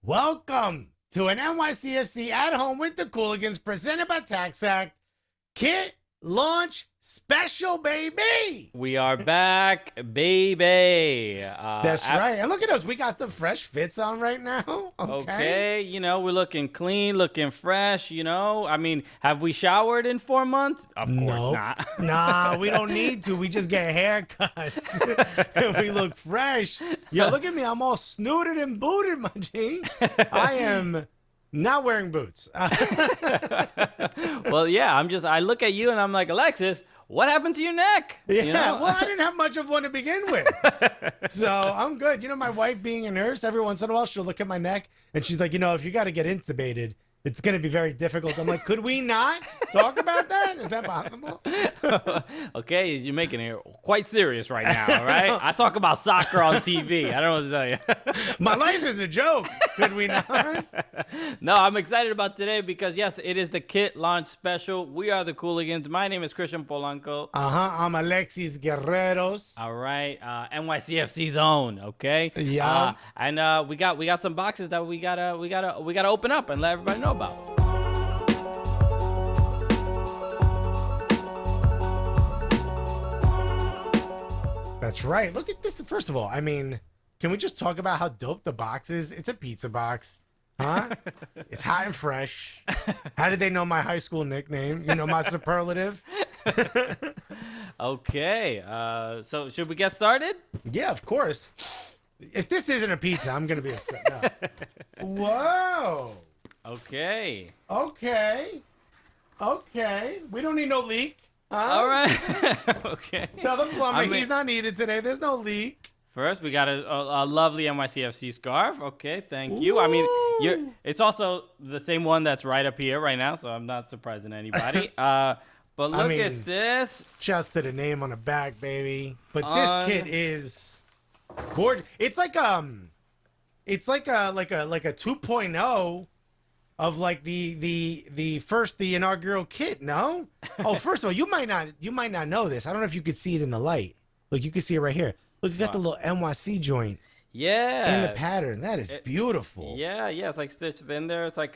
Welcome to an NYCFC at home with the Cooligans presented by TaxAct Kit Launch Special, baby. We are back, baby. That's right. And look at us. We got the fresh fits on right now. Okay. You know, we're looking clean, looking fresh, you know. I mean, have we showered in 4 months? Of course not. Nah, we don't need to. We just get haircuts. And we look fresh. Yo, look at me. I'm all snooted and booted, my G. I am not wearing boots. Well, yeah, I look at you and I'm like, Alexis, what happened to your neck? Yeah, You know? well, I didn't have much of one to begin with. So I'm good. You know, my wife being a nurse, every once in a while, she'll look at my neck and she's like, you know, if you got to get intubated, it's going to be very difficult. I'm like, could we not talk about that? Is that possible? Okay, you're making it quite serious right now, all right? I talk about soccer on TV. I don't know what to tell you. My life is a joke. Could we not? No, I'm excited about today because, yes, it is the Kit Launch Special. We are the Cooligans. My name is Christian Polanco. I'm Alexis Guerreros. All right, NYCFC's own, okay? Yeah. And we got some boxes that we gotta open up and let everybody know about. That's right. Look at this. First of all, I mean, can we just talk about how dope the box is? It's a pizza box. Huh? It's hot and fresh. How did they know my high school nickname? You know, my superlative? Okay, so should we get started? Yeah, of course. If this isn't a pizza, I'm going to be upset. No. Whoa. Okay. Okay. We don't need no leak. Huh? All right. Okay. Tell the plumber he's not needed today. There's no leak. First, we got a lovely NYCFC scarf. Okay, thank you. I mean, it's also the same one that's right up here right now, so I'm not surprising anybody. But look at this. Just to the name on the back, baby. But this kit is gorgeous. It's like a 2.0 of like the inaugural kit. No. Oh, first of all, you might not know this. I don't know if you could see it in the light. Look, you can see it right here. Look, you got the little NYC joint. Yeah. In the pattern. That is beautiful. Yeah, it's like stitched in there. It's like,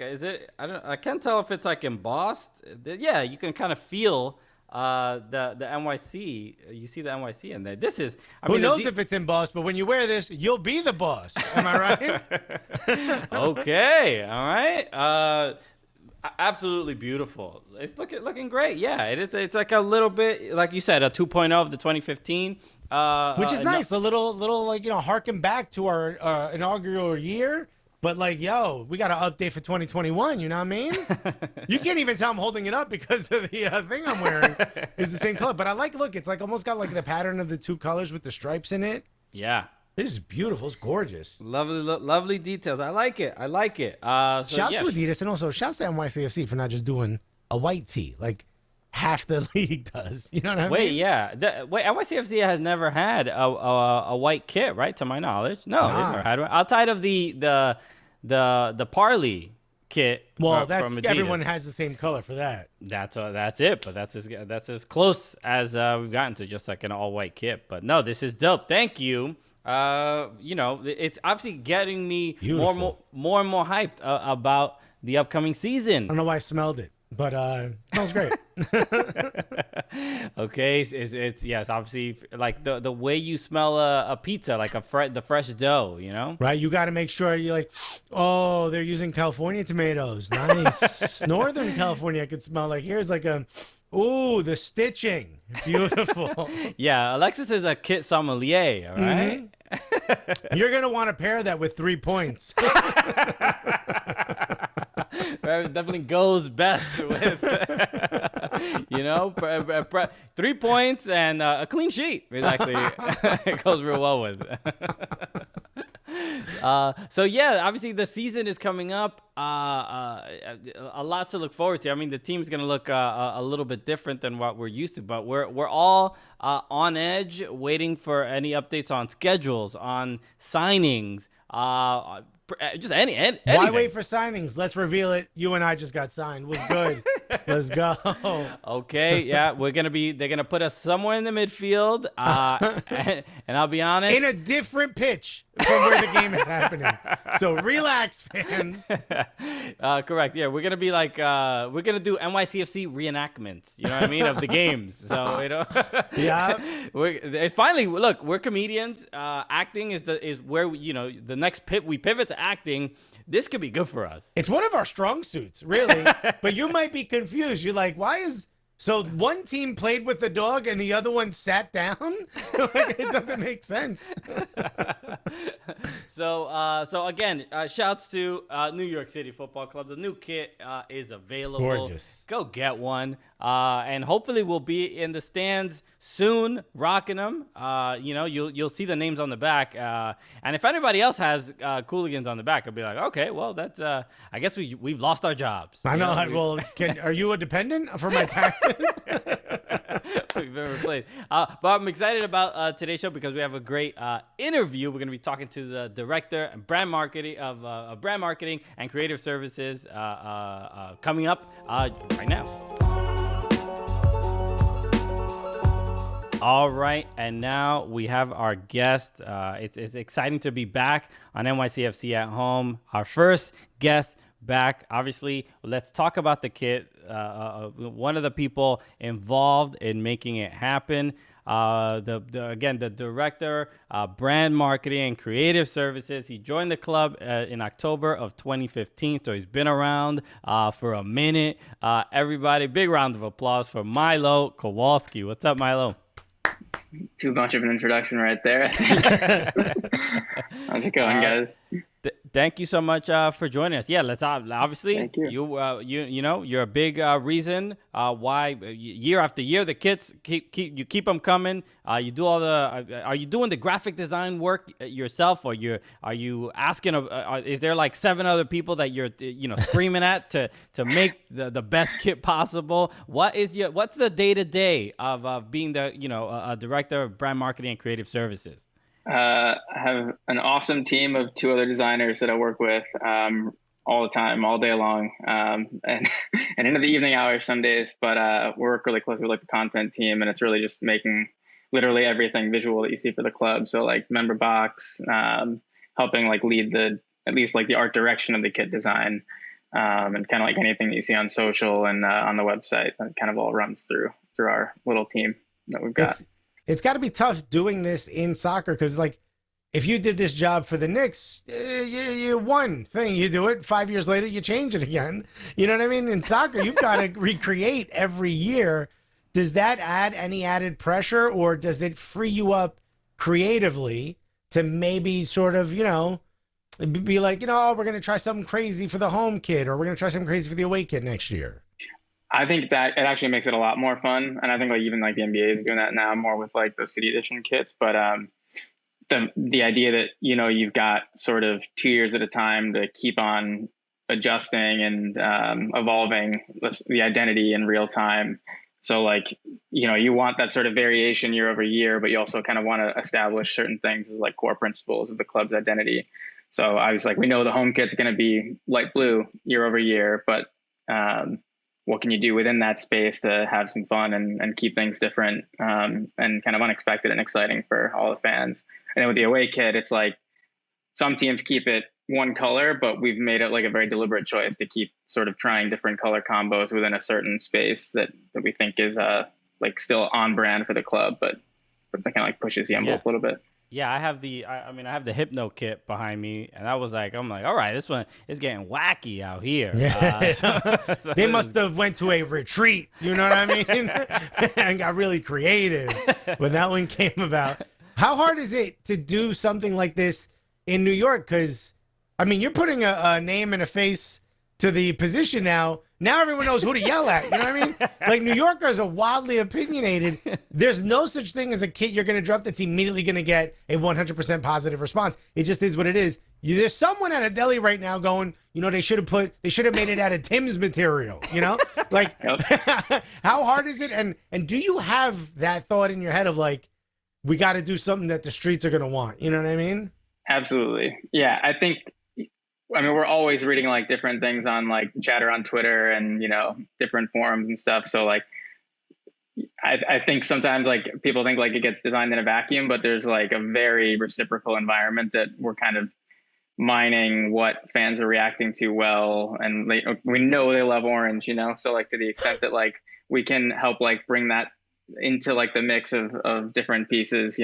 I can't tell if it's like embossed. Yeah, you can kind of feel the NYC. You see the NYC in there. This is, who knows if it's embossed, but when you wear this, you'll be the boss. Am I right? Okay, all right. Absolutely beautiful. It's looking great. Yeah, it is. It's like a little bit, like you said, a 2.0 of the 2015. Which is nice. A little like, you know, harken back to our inaugural year. But like, yo, we got to update for 2021. You know what I mean? You can't even tell I'm holding it up because of the thing I'm wearing is the same color. But I look, it's like almost got like the pattern of the two colors with the stripes in it. Yeah. This is beautiful. It's gorgeous. Lovely details. I like it. Shouts to Adidas, and also shouts to NYCFC for not just doing a white tee like half the league does. You know what I mean? Wait, yeah. NYCFC has never had a white kit, right? To my knowledge, no, they've never had one outside of the Parley kit. Well, from Adidas. Everyone has the same color for that. That's it. But that's as close as we've gotten to just like an all white kit. But no, this is dope. Thank you. You know, it's obviously getting me more and more hyped about the upcoming season. I don't know why I smelled it, but it smells great. Okay, it's yes, obviously like the way you smell a pizza, like the fresh dough, you know? Right, you got to make sure you're like, oh, they're using California tomatoes. Nice. Northern California, I could smell like here's like ooh, the stitching. Beautiful. Yeah, Alexis is a kit sommelier, all right? Mm-hmm. You're going to want to pair that with 3 points. It definitely goes best with, you know, 3 points and a clean sheet. Exactly. It goes real well with. So yeah, obviously the season is coming up. A lot to look forward to. I mean, the team's gonna look a little bit different than what we're used to, but we're all on edge, waiting for any updates on schedules, on signings, just anything. Why wait for signings? Let's reveal it. You and I just got signed. Was good. Let's go. Okay, yeah, they're gonna put us somewhere in the midfield, and I'll be honest, in a different pitch. from where the game is happening. So relax, fans. Correct. Yeah, we're gonna be like we're gonna do NYCFC reenactments. You know what I mean, of the games. So Yeah. Finally, look, we're comedians. Acting is where the next we pivot to acting. This could be good for us. It's one of our strong suits, really. But you might be confused. You're like, why is so one team played with the dog and the other one sat down? Like, it doesn't make sense. So again, shouts to New York City Football Club. The new kit is available. Gorgeous. Go get one. And hopefully we'll be in the stands soon, rocking them. You'll see the names on the back. And if anybody else has Cooligans on the back, I'll be like, okay, well, that's I guess we've lost our jobs. I know. Well, are you a dependent for my taxes? We've been replaced. But I'm excited about today's show because we have a great interview. We're going to be talking to the director of brand marketing and creative services coming up right now. All right, and now we have our guest. It's exciting to be back on NYCFC at Home. Our first guest back. Obviously, let's talk about the kit. One of the people involved in making it happen. The director, brand marketing and creative services. He joined the club in October of 2015, so he's been around for a minute. Everybody, big round of applause for Milo Kowalski. What's up, Milo? Too much of an introduction right there. How's it going, guys? Thank you so much for joining us. Yeah, let's obviously Thank you. You're a big reason why year after year the kits keep them coming. You do all the are you doing the graphic design work yourself, or are you asking? Is there like 7 other people that you're screaming at to make the best kit possible? What's the day to day of being a director of brand marketing and creative services? I have an awesome team of 2 other designers that I work with all the time, all day long, and into the evening hours some days. But we work really closely with the content team, and it's really just making literally everything visual that you see for the club. So like member box, helping lead at least the art direction of the kit design, and kind of anything that you see on social and on the website. That kind of all runs through our little team that we've got. It's got to be tough doing this in soccer because, if you did this job for the Knicks, you one thing, you do it 5 years later, you change it again. You know what I mean? In soccer, you've got to recreate every year. Does that add any added pressure, or does it free you up creatively to maybe sort of, be like, we're going to try something crazy for the home kit, or we're going to try something crazy for the away kit next year? I think that it actually makes it a lot more fun. And I think even the NBA is doing that now more with those city edition kits. But the idea that, you've got sort of 2 years at a time to keep on adjusting and evolving the identity in real time. So you want that sort of variation year over year, but you also kind of want to establish certain things as core principles of the club's identity. So obviously we know the home kit's going to be light blue year over year, but what can you do within that space to have some fun and keep things different and kind of unexpected and exciting for all the fans? And then with the away kit, it's some teams keep it one color, but we've made it a very deliberate choice to keep sort of trying different color combos within a certain space that we think is still on brand for the club, but that kind of pushes the envelope a little bit. Yeah, I have the Hypno kit behind me, and I'm like, all right, this one is getting wacky out here. Yeah. They must have went to a retreat, you know what I mean? And got really creative when that one came about. How hard is it to do something like this in New York? Because, you're putting a name and a face to the position now. Now everyone knows who to yell at. You know what I mean? New Yorkers are wildly opinionated. There's no such thing as a kit you're going to drop that's immediately going to get a 100% positive response. It just is what it is. There's someone at a deli right now going, they should have made it out of Tim's material. How hard is it? And do you have that thought in your head of we got to do something that the streets are going to want? You know what I mean? Absolutely. Yeah, I think. We're always reading different things on chatter on Twitter and, different forums and stuff. So I think sometimes like people think like it gets designed in a vacuum, but there's like a very reciprocal environment that we're kind of mining what fans are reacting to well, and we know they love orange, so like to the extent that like we can help like bring that into like the mix of different pieces,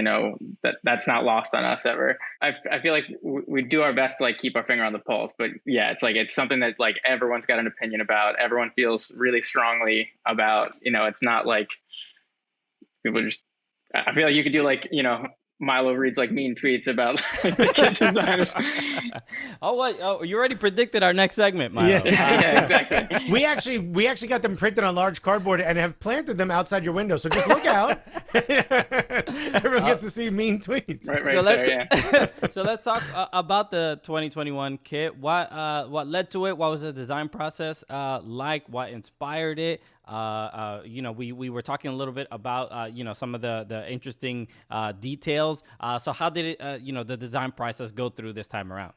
that's not lost on us ever. I feel like we do our best to like keep our finger on the pulse, but yeah, it's like it's something that like everyone's got an opinion about, everyone feels really strongly about. It's not like people just, I feel like you could do like, Milo reads like mean tweets about the kit designers. Oh, what? Oh, you already predicted our next segment, Milo. Yeah, exactly. We actually got them printed on large cardboard and have planted them outside your window. So just look out. Everyone gets to see mean tweets. Right so there, yeah. So let's talk about the 2021 kit. What led to it? What was the design process like? What inspired it? We were talking a little bit about some of the interesting details. So how did it the design process go through this time around?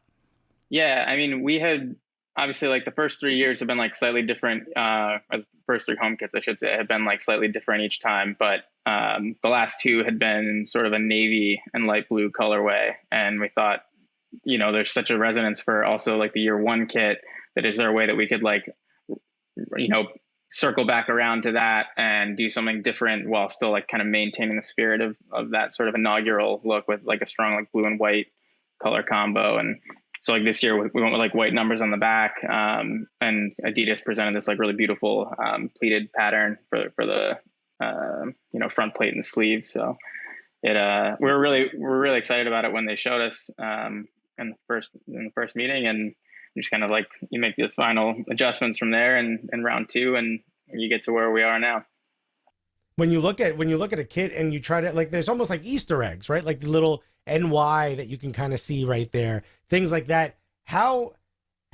Yeah, I mean, we had obviously like the first 3 years have been like slightly different. The first 3 home kits, I should say, have been like slightly different each time. But the last 2 had been sort of a navy and light blue colorway, and we thought, there's such a resonance for also like the year 1 kit, that is there a way that we could like, circle back around to that and do something different while still like kind of maintaining the spirit of that sort of inaugural look with like a strong like blue and white color combo. And so like this year we went with like white numbers on the back, and Adidas presented this like really beautiful pleated pattern for the front plate and the sleeve. So we're really excited about it when they showed us in the first meeting, and just kind of like you make the final adjustments from there in round 2, and you get to where we are now. When you look at a kit and you try to like, there's almost like Easter eggs, right? Like the little NY that you can kind of see right there, things like that. How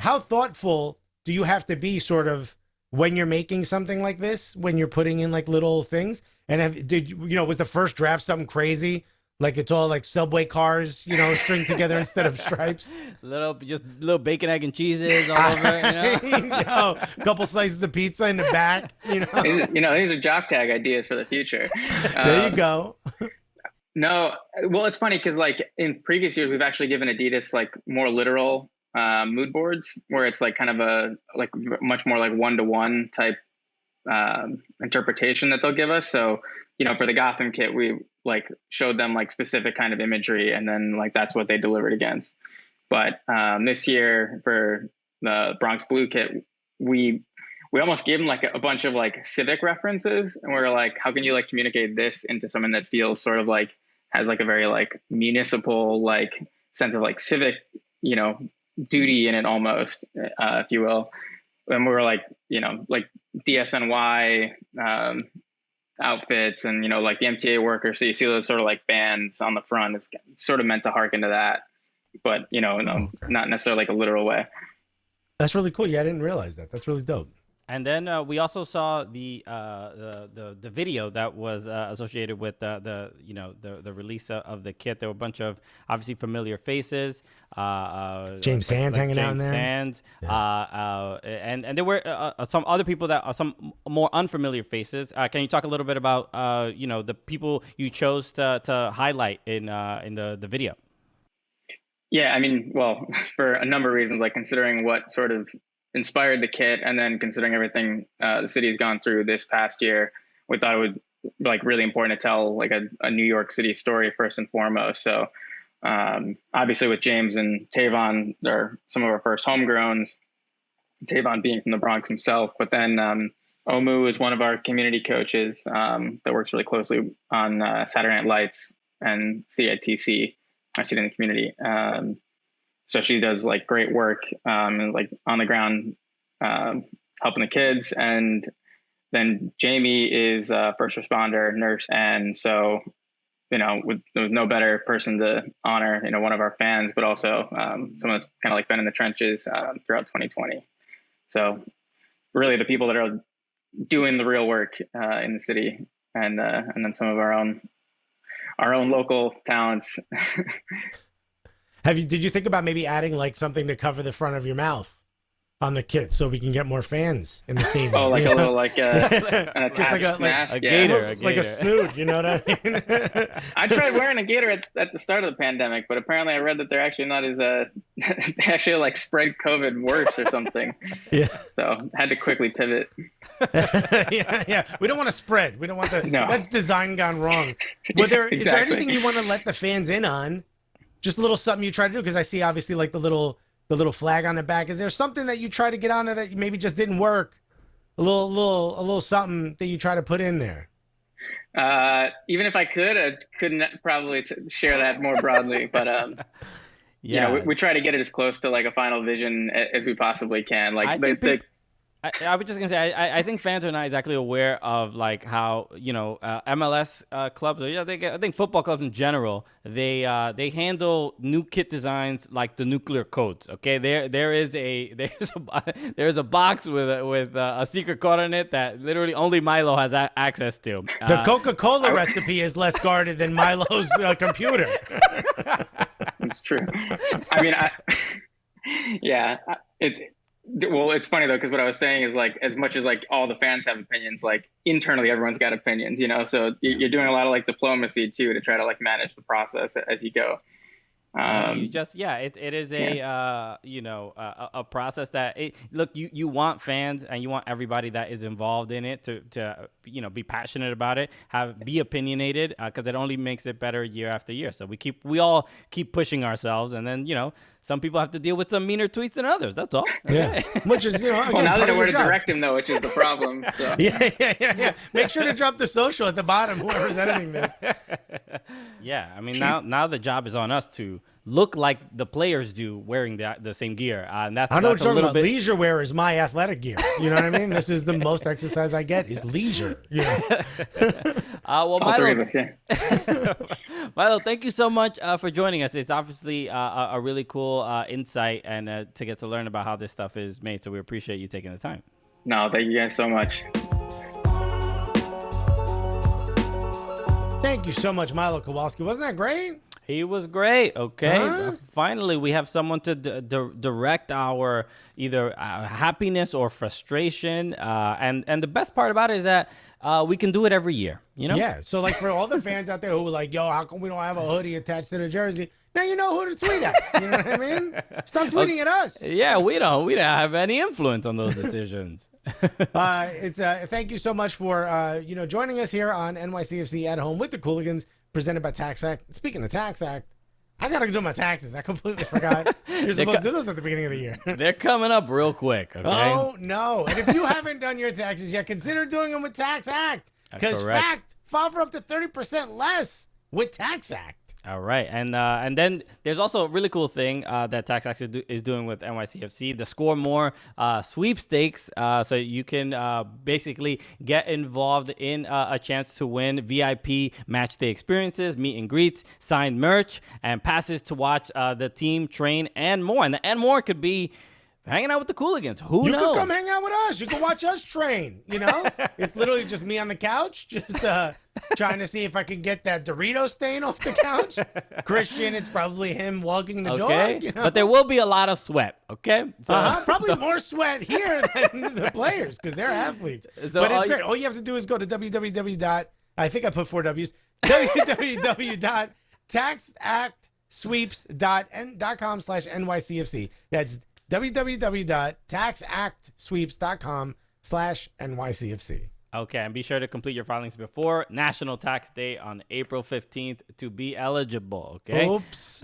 thoughtful do you have to be sort of when you're making something like this, when you're putting in like little things? And was the first draft something crazy? Like it's all like subway cars, string together instead of stripes. Just little bacon, egg, and cheeses all over it, a couple slices of pizza in the back, These are jock tag ideas for the future. There you go. No, well, it's funny because like in previous years, we've actually given Adidas like more literal mood boards, where it's like kind of a like much more like 1-to-1 type interpretation that they'll give us. So, for the Gotham kit, we like showed them like specific kind of imagery, and then like that's what they delivered against. But this year for the Bronx Blue Kit, we almost gave them like a bunch of like civic references, and we're like, how can you like communicate this into something that feels sort of like has like a very like municipal like sense of like civic, duty in it almost, if you will. And we were like, like DSNY outfits and, like the MTA workers. So you see those sort of like bands on the front. It's sort of meant to harken to that, but, not necessarily like a literal way. That's really cool. Yeah, I didn't realize that. That's really dope. And then we also saw the video that was associated with the release of the kit. There were a bunch of obviously familiar faces. James Sands hanging out in there. Sands, yeah. And there were some other people that are some more unfamiliar faces. Can you talk a little bit about the people you chose to highlight in the video? Yeah, I mean, well, for a number of reasons, like considering what sort of inspired the kit, and then considering everything the city has gone through this past year, we thought it would like really important to tell like a New York City story first and foremost. So obviously with James and Tavon, they're some of our first homegrowns, Tavon being from the Bronx himself, but then Omu is one of our community coaches that works really closely on Saturday Night Lights and CITC, our student in the community. So she does like great work, like on the ground, helping the kids. And then Jamie is a first responder nurse. And so, there was no better person to honor, one of our fans, but also someone that's kind of like been in the trenches throughout 2020. So really the people that are doing the real work in the city, and then some of our own local talents. Did you think about maybe adding like something to cover the front of your mouth on the kit so we can get more fans in the stadium. Oh, like you a know? little like an attached Just like a mask. gator. like a snoot, you know what I mean? I tried wearing a gator at the start of the pandemic, but apparently I read that they're actually not as they actually like spread COVID worse or something. Yeah. So had to quickly pivot. Yeah. We don't want to spread. We don't want the. No. That's design gone wrong. Is there Exactly. anything you want to let the fans in on? Just a little something you try to do, because I see obviously like the little flag on the back. Is there something that you try to get on there that maybe just didn't work? A little something that you try to put in there. Even if I couldn't probably share that more broadly, but you know, we try to get it as close to like a final vision as we possibly can. Like I was just gonna say, I think fans are not exactly aware of like how, you know, MLS clubs, or I think football clubs in general, they handle new kit designs like the nuclear codes. Okay, there's a box with a secret code in it that literally only Milo has access to. The Coca-Cola recipe is less guarded than Milo's computer. It's true. I mean, well, it's funny though, because what I was saying is like, as much as like all the fans have opinions, like internally everyone's got opinions, you know. So you're doing a lot of like diplomacy too to try to like manage the process as you go. It is a process that look, you want fans and you want everybody that is involved in it to be passionate about it, be opinionated, because it only makes it better year after year. So we all keep pushing ourselves, and then some people have to deal with some meaner tweets than others. That's all. Yeah, which is again, well, now they know where to job. direct him though, which is the problem. So. Yeah. Make sure to drop the social at the bottom. Whoever's editing this. Yeah, I mean now the job is on us to look like the players do wearing the same gear, and that's I know what you're talking about. bit... Leisure wear is my athletic gear. You know what I mean? This is the most exercise I get is leisure. Yeah. All three of us, yeah. Milo, thank you so much for joining us. It's obviously a really cool insight and to get to learn about how this stuff is made. So we appreciate you taking the time. No, thank you guys so much. Thank you so much, Milo Kowalski. Wasn't that great? He was great. Okay. Huh? Finally, we have someone to direct our either happiness or frustration. And the best part about it is that we can do it every year, you know? Yeah. So, like, for all the fans out there who were like, yo, how come we don't have a hoodie attached to the jersey? Now you know who to tweet at. You know what I mean? Stop tweeting at us. Yeah, we don't have any influence on those decisions. Thank you so much for joining us here on NYCFC at Home with the Cooligans, presented by Tax Act. Speaking of Tax Act, I gotta do my taxes. I completely forgot. You're supposed to do those at the beginning of the year. They're coming up real quick. Okay? Oh no! And if you haven't done your taxes yet, consider doing them with Tax Act. Because file for up to 30% less with Tax Act. All right, and then there's also a really cool thing that Tax Act is doing with NYCFC, the Score More sweepstakes. So you can basically get involved in a chance to win VIP match day experiences, meet and greets, signed merch, and passes to watch the team train and more. And more could be hanging out with the Cooligans. Who knows? You could come hang out with us. You can watch us train, you know? It's literally just me on the couch, just trying to see if I can get that Dorito stain off the couch. Christian, it's probably him walking the dog. You know? But there will be a lot of sweat, okay? So, probably more sweat here than the players because they're athletes. So but it's great. All you have to do is go to I think I put 4 W's, www.taxactsweeps.com/NYCFC. That's www.taxactsweeps.com/NYCFC. Okay, and be sure to complete your filings before National Tax Day on April 15th to be eligible, okay? Oops.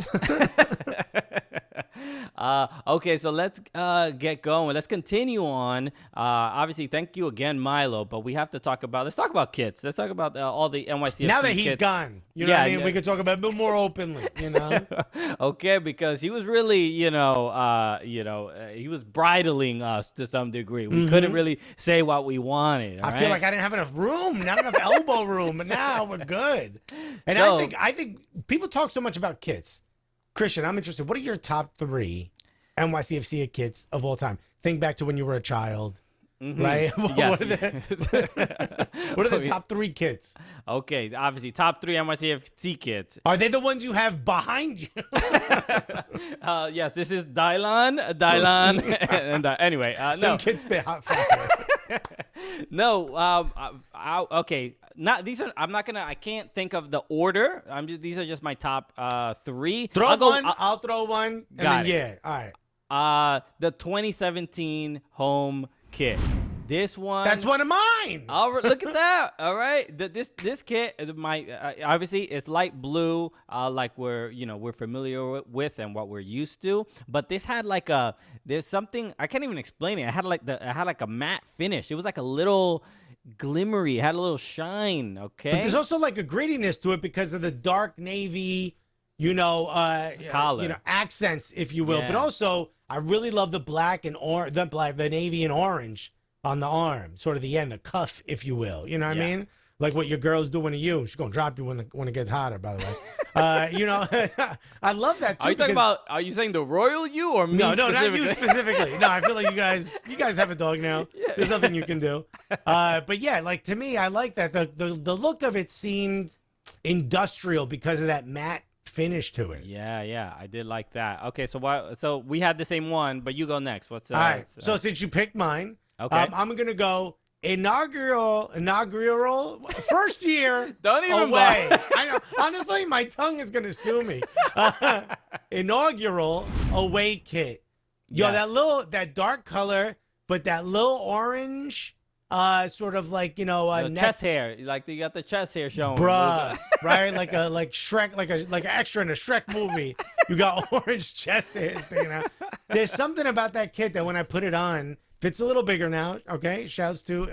Okay, so let's get going. Let's continue on. Obviously, thank you again, Milo, but let's talk about kits. Let's talk about all the NYCFC now that he's kits. gone, you know what I mean? We could talk about it more openly, you know? Okay, because he was really, he was bridling us to some degree. We couldn't really say what we wanted. I feel like I didn't have enough room, not enough elbow room, but now we're good. And I think people talk so much about kits. Christian, I'm interested. What are your top 3 NYCFC kits of all time? Think back to when you were a child. right? Yes. What are the top 3 kits? Okay, obviously top 3 NYCFC kits. Are they the ones you have behind you? Yes, this is Dylan, and anyway, no, Them kids spit hot fire. no. Okay, not these are. I'm not gonna. I can't think of the order. These are just my top 3. Throw one. I'll throw one. And then, yeah. All right. The 2017 home kit. This one. That's one of mine. Look at that. All right. This kit, obviously it's light blue, like we're familiar with and what we're used to. But this had there's something I can't even explain it. It had like a matte finish. It was like a little glimmery. It had a little shine. Okay. But there's also like a grittiness to it because of the dark navy, collar, accents, if you will. Yeah. But also, I really love the black and the navy and orange on the arm, sort of the end, the cuff, if you will. You know what I mean? Like what your girl's doing to you. She's gonna drop you when it gets hotter. By the way, I love that too. Are you talking about? Are you saying the royal you or me? No, not you specifically. No, I feel like you guys have a dog now. Yeah. There's nothing you can do. But yeah, like to me, I like that the look of it seemed industrial because of that matte finish to it. Yeah, I did like that. Okay, so we had the same one, but you go next. What's all right? So since you picked mine, okay, I'm gonna go inaugural first year. Don't even away. I know. Honestly, my tongue is gonna sue me. Inaugural away kit. Yo, yes. that dark color, but that little orange. Sort of like the chest hair, like you got the chest hair showing, bruh, right? Like Shrek, like an extra in a Shrek movie. You got orange chest hair sticking out. There's something about that kit that when I put it on, fits a little bigger now. Okay, shouts to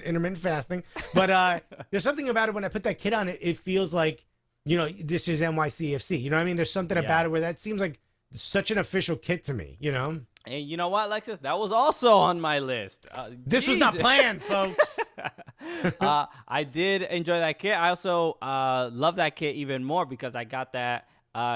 intermittent fasting. But there's something about it when I put that kit on. It feels like this is NYCFC. You know what I mean? There's something about it where that seems like such an official kit to me. And you know what, Alexis? That was also on my list. This was not planned, folks. I did enjoy that kit. I also love that kit even more because I got that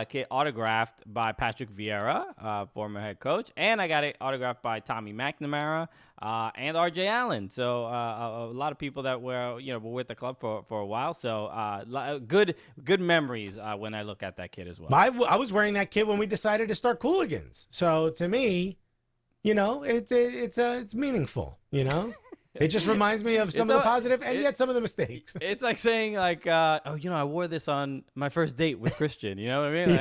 kit autographed by Patrick Vieira, former head coach, and I got it autographed by Tommy McNamara and RJ Allen. So a lot of people that were with the club for a while. So good memories when I look at that kit as well. I was wearing that kit when we decided to start Cooligans. So to me, it's meaningful. It just reminds me of some of the positive and yet some of the mistakes. It's like saying I wore this on my first date with Christian. You know what I mean?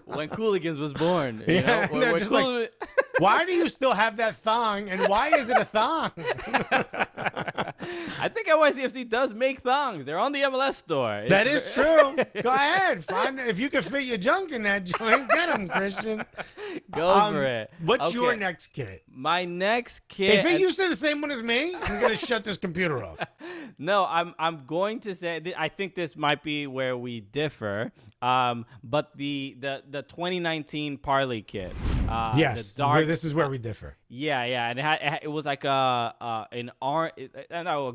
When Cooligans was born. They're just like, why do you still have that thong and why is it a thong? I think NYCFC does make thongs. They're on the MLS store. That is true. Go ahead. Find if you can fit your junk in that joint. Get them, Christian. Go for it. What's your next kit? My next kit. If you say the same one as me, I'm gonna shut this computer off. No, I'm going to say I think this might be where we differ. But the 2019 Parlay kit. Yes, this is where we differ. Yeah, and it was like a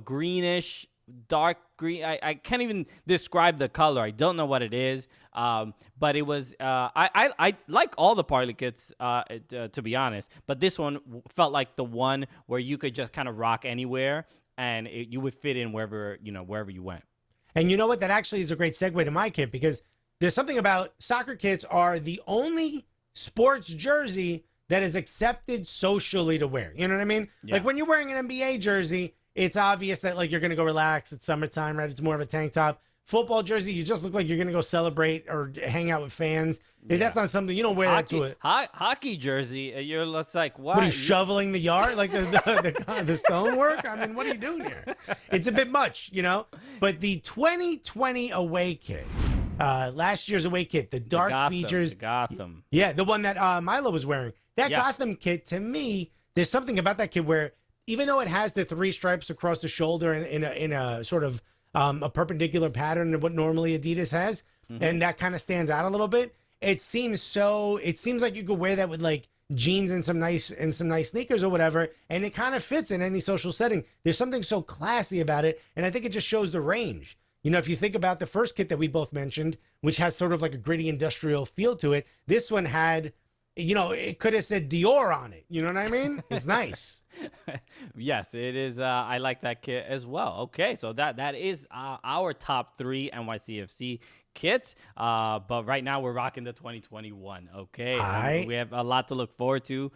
greenish, dark green. I can't even describe the color. I don't know what it is. But it was I like all the Parlay kits to be honest, but this one felt like the one where you could just kind of rock anywhere and you would fit in wherever you went. And you know what? That actually is a great segue to my kit because there's something about soccer kits are the only sports jersey that is accepted socially to wear. You know what I mean? Yeah. Like when you're wearing an NBA jersey, it's obvious that like you're going to go relax. It's summertime, right? It's more of a tank top. Football jersey, you just look like you're going to go celebrate or hang out with fans. Yeah. That's not something, you don't wear that to it. Hockey jersey, you're just like, what? What are you shoveling the yard? Like the stonework? I mean, what are you doing here? It's a bit much, But the 2020 away kit, last year's away kit, the dark features. The Gotham. Yeah, the one that Milo was wearing. That Gotham kit, to me, there's something about that kit where even though it has the 3 stripes across the shoulder in a sort of a perpendicular pattern of what normally Adidas has, and that kind of stands out a little bit. It seems like you could wear that with like jeans and some nice sneakers or whatever, and it kind of fits in any social setting. There's something so classy about it, and I think it just shows the range. If you think about the first kit that we both mentioned, which has sort of like a gritty industrial feel to it, this one had you know, it could have said Dior on it. You know what I mean? It's nice. Yes, it is. I like that kit as well. Okay, so that is our top 3 NYCFC kits. But right now we're rocking the 2021. Okay, we have a lot to look forward to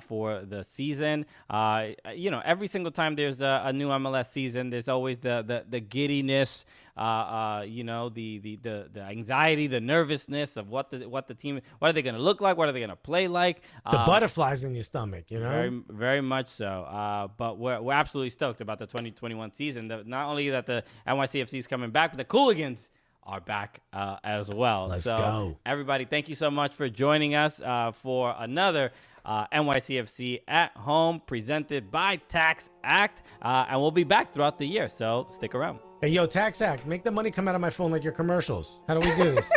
for the season. You know, every single time there's a new MLS season, there's always the giddiness. You know, the anxiety, the nervousness of what the team, what are they going to look like, what are they going to play like, the butterflies in your stomach, you know. Very much so. But we're absolutely stoked about the 2021 season. Not only that the NYCFC is coming back, but the Cooligans are back as well. Let's go. Everybody, thank you so much for joining us for another NYCFC at Home presented by Tax Act. And we'll be back throughout the year, so stick around. Hey, yo, Tax Act, make the money come out of my phone like your commercials. How do we do this?